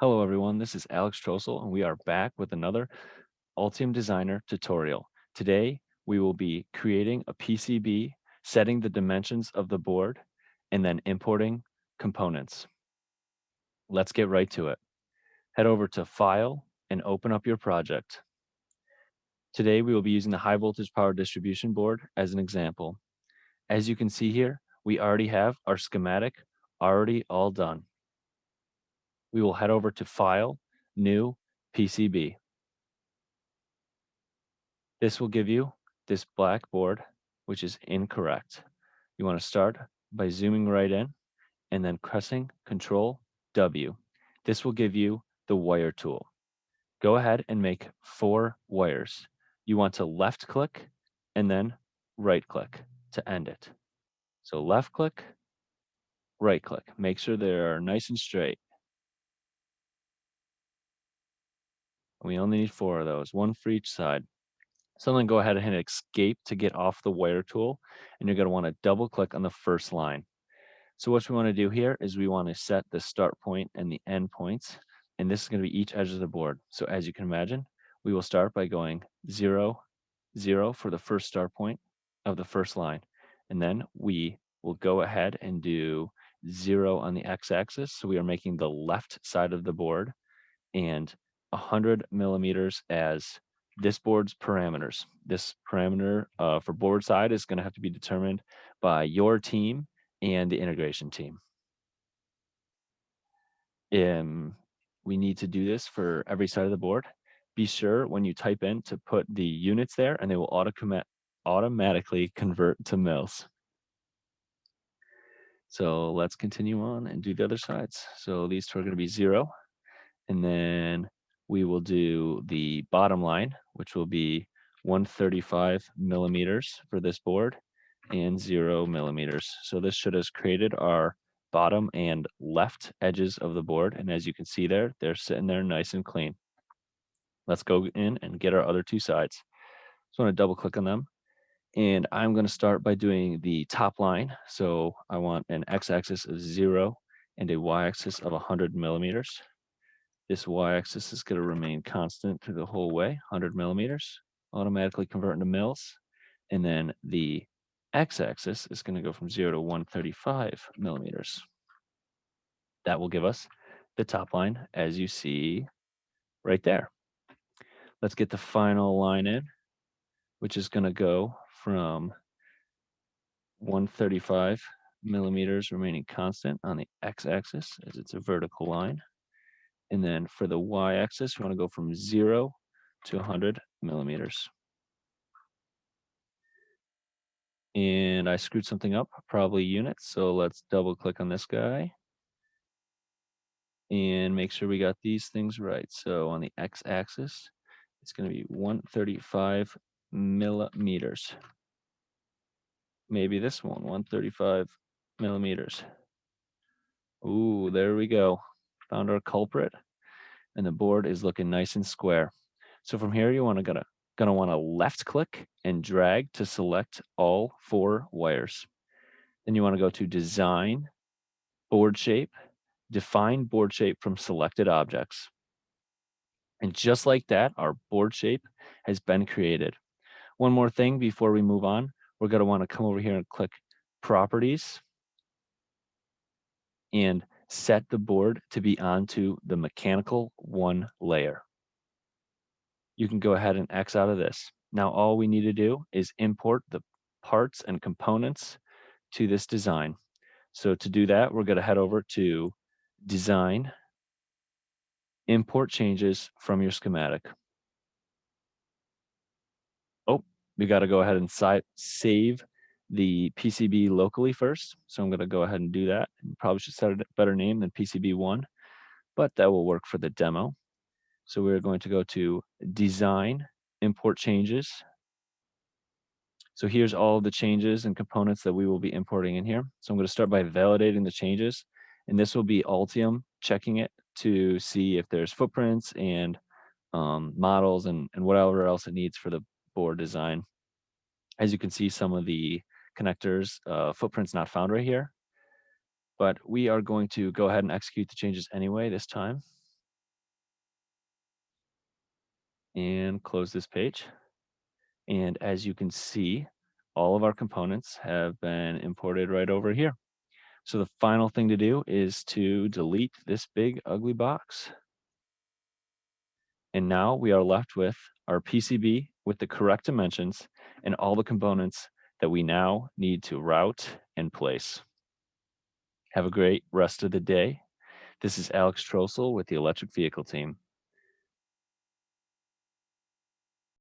Hello everyone, this is Alex Trossel and we are back with another Altium Designer tutorial. Today we will be creating a PCB, setting the dimensions of the board, and then importing components. Let's get right to it. Head over to File and open up your project. Today we will be using the high voltage power distribution board as an example. As you can see here, we already have our schematic already all done. We will head over to File, New, PCB. This will give you this black board, which is incorrect. You want to start by zooming right in and then pressing Control W. This will give you the wire tool. Go ahead and make 4 wires. You want to left click and then right click to end it. So left click, right click. Make sure they're nice and straight. We only need 4 of those, 1 for each side. So then go ahead and hit escape to get off the wire tool, and you're going to want to double click on the first line. So what we want to do here is we want to set the start point and the end points, and this is going to be each edge of the board. So as you can imagine, we will start by going 0, 0 for the first start point of the first line, and then we will go ahead and do 0 on the x-axis. So we are making the left side of the board, and 100 millimeters as this board's parameters. This parameter for board side is going to have to be determined by your team and the integration team. We need to do this for every side of the board. Be sure when you type in to put the units there, and they will automatically convert to mils. So let's continue on and do the other sides. So these two are going to be 0, and then we will do the bottom line, which will be 135 millimeters for this board and 0 millimeters. So this should have created our bottom and left edges of the board. And as you can see there, they're sitting there nice and clean. Let's go in and get our other 2 sides. So I want to double click on them. And I'm going to start by doing the top line. So I want an x-axis of 0 and a y-axis of 100 millimeters. This y-axis is going to remain constant through the whole way, 100 millimeters, automatically convert into mils. And then the x-axis is going to go from 0 to 135 millimeters. That will give us the top line as you see right there. Let's get the final line in, which is going to go from 135 millimeters remaining constant on the x-axis as it's a vertical line. And then for the y-axis, we want to go from 0 to 100 millimeters. And I screwed something up, probably units. So let's double click on this guy and make sure we got these things right. So on the x-axis, it's going to be 135 millimeters. Maybe this one, 135 millimeters. Ooh, there we go. Found our culprit, and the board is looking nice and square. So from here, you want to gonna want to left click and drag to select all 4 wires. Then you want to go to Design, Board Shape, Define Board Shape from selected objects. And just like that, our board shape has been created. One more thing before we move on, we're going to want to come over here and click Properties and set the board to be onto the mechanical 1 layer. You can go ahead and X out of this. Now all we need to do is import the parts and components to this design. So to do that, we're going to head over to Design, Import Changes from your schematic. Oh, we got to go ahead and save the PCB locally first. So I'm going to go ahead and do that. Probably should set a better name than PCB1, but that will work for the demo. So we're going to go to Design, Import Changes. So here's all the changes and components that we will be importing in here. So I'm going to start by validating the changes, and this will be Altium checking it to see if there's footprints and models and whatever else it needs for the board design. As you can see, some of the connectors, footprints not found right here, but we are going to go ahead and execute the changes anyway this time. and close this page. And as you can see, all of our components have been imported right over here. So the final thing to do is to delete this big ugly box. And now we are left with our PCB with the correct dimensions and all the components that we now need to route and place. Have a great rest of the day. This is Alex Trossel with the Electric Vehicle Team.